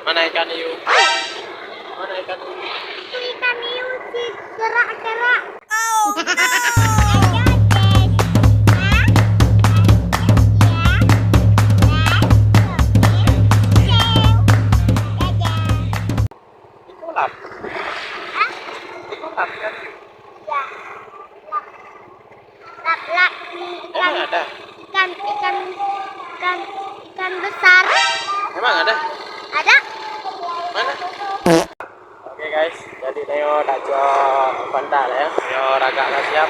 Mana ikan hiu? Mana ikan hiu? Ikan hiu sih gerak-gerak. Ikolap. Ikolap kan? Lap-lap Emang ada? ikan besar. Emang ada? Ada? Mana? Oke guys, jadi Neo dah jual pantal ya. Neo ragak dah siap.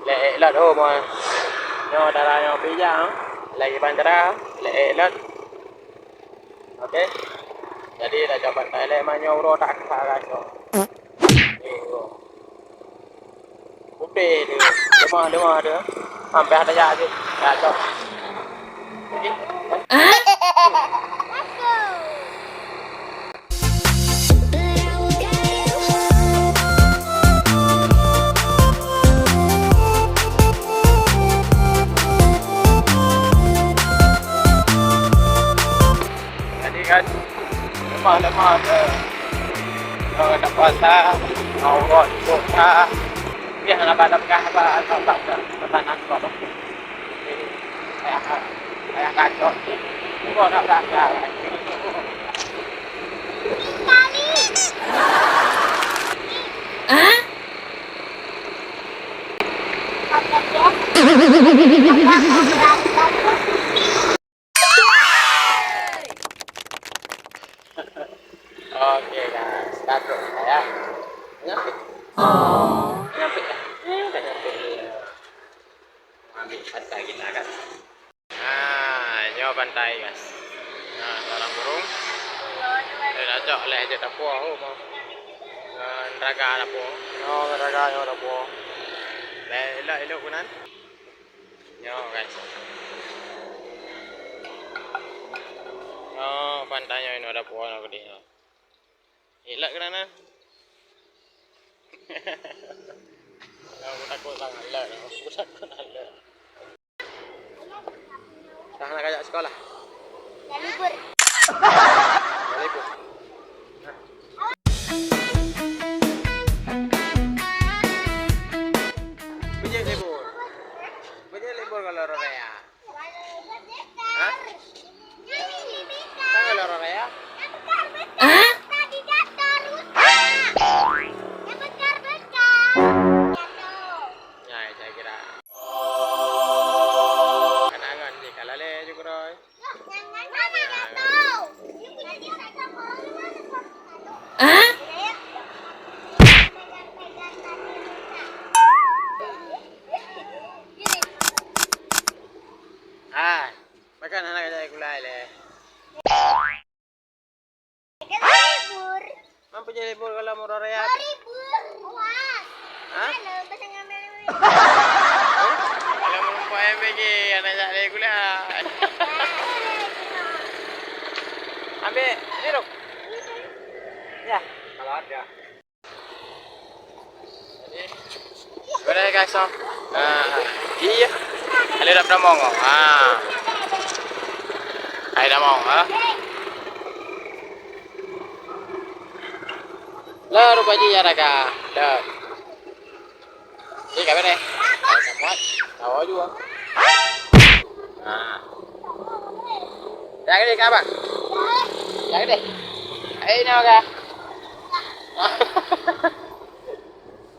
Lek lat oh mo. Neo dah Neo pijak. Lagi bandera, lek lat. Oke. Jadi dah jual pantal lek manyo ro tak kah guys. Udah dia. Demah dia. Sampai ada jadi. Ya, cok. Jadi kan lemah ada kalau ada puasa Allah doa dia nak pada apa pesanan kok kayak kacau kok nak berangkat Oke guys, taruh saya nyampe. Nyampe ya? Udah nyampe. Ambil pantai kita kan. Nah, nyawa pantai guys. Nah, sarang burung. Saya ajak leh je tak puas mau. Raga tak puas. No, raga nyawa tak puas. Leh elok kunan. Nyawa guys. Oh, pantainya ini ada puas nak dia. Elak ke mana? Aku takut sangat elak. Aku takut elak. Dah nak ajak sekolah? Dah libur. Dah libur. Bijak libur. Bijak libur kalau Raya. Hah? Tak kalau Raya? Makan anak saya gulai le. Libur. Mampu jadi libur kalau mau raya. Libur. Puas. Hah? Halo, bahasa ngambil. Kalau mau lupa MBG anak saya gulai. Ambil ini dong. Ya, kalau ada. Jadi, boleh guys so. Iya. Ada dah pernah monggo. Ada mau Lah rupa ji ya raga. Dah. Ini kapan deh? Muat. Tahu juga. Jangan deh kapan? Jangan deh. Ini apa?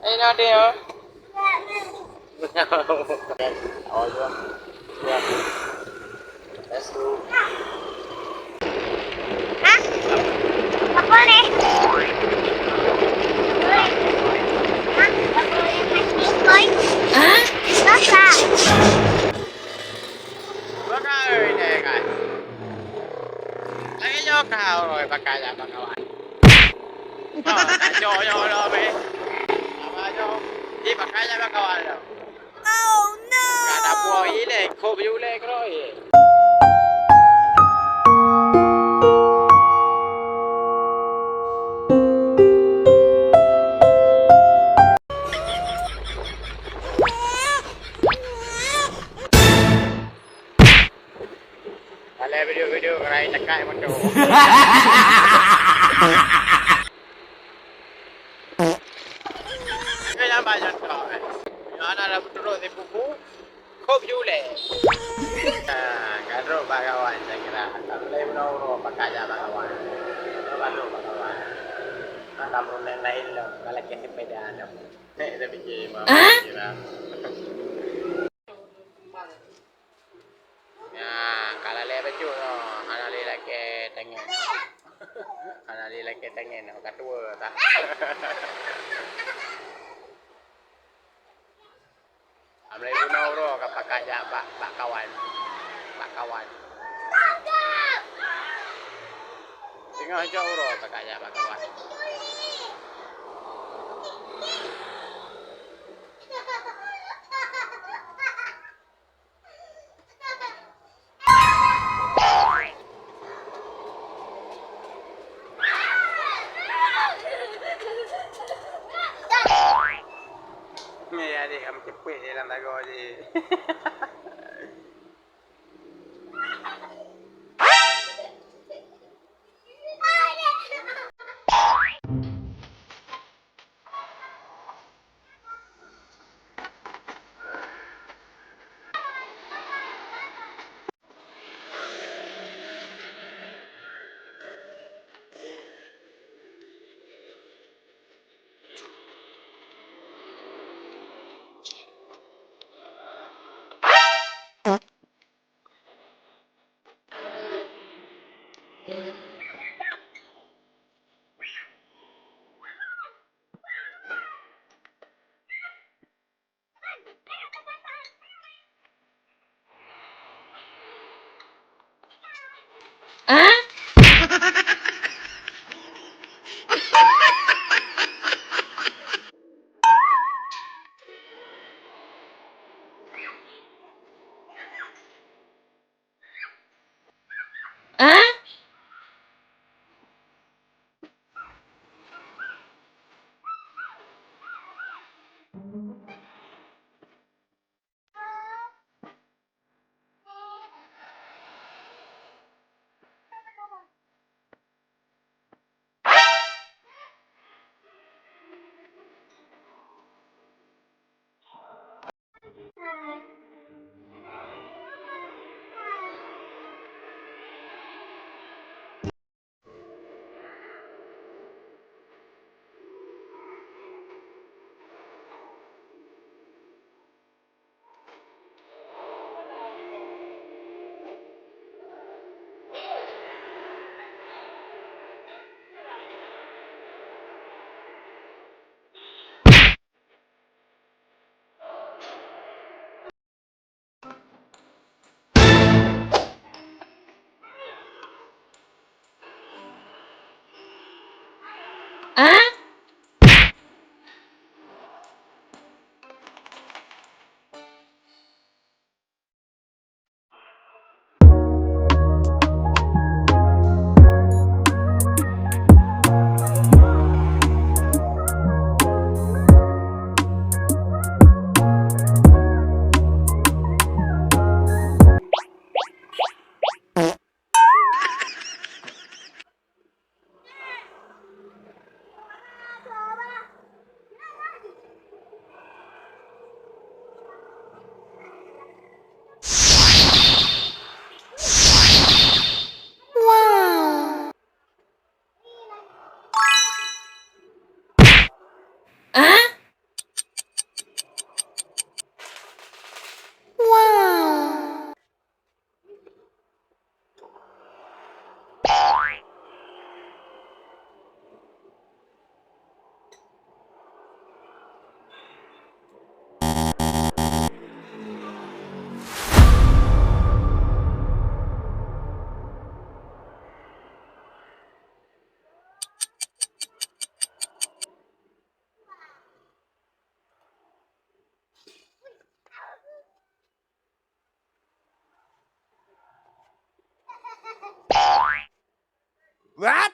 Ini apa dia? Tahu juga. Ya. Let's go. Hah? Apa nih? Hah? Bakar. Bakar ini kan. Lagi jauh kau rồi bakar ya kawan. Jauh lo be. Apa jauh? Di bakar ya kawan lo. Oh no. Ada buah ile, kau biule keroi. Rai cakap macam tu. Kaya ba yan to? Ana dah betul di buku. Kop jule. Kado bagawan saya kira. Tak boleh menurut pakai aja bagawan. Baru bagawan. Anda perlu lain lah. Kalau kita sepeda ada. Saya fikir mah kira. Ya, kalau le baju no, ana le lagi tengen. Ana le lagi tengen, kat tua tak. Amlai guna ro kapak kaja pak kawan. Pak kawan. Tengah jauh ro pak kaja pak kawan. Ni adik kamu cepet je dalam tago je. What?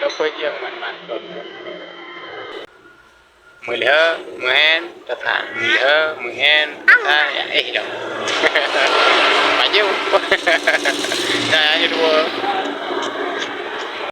Đâu có nhiều mặt còn mười lỡ mười hen thật thà mười lỡ mười hen ta ấy đâu mà chứ ra như đua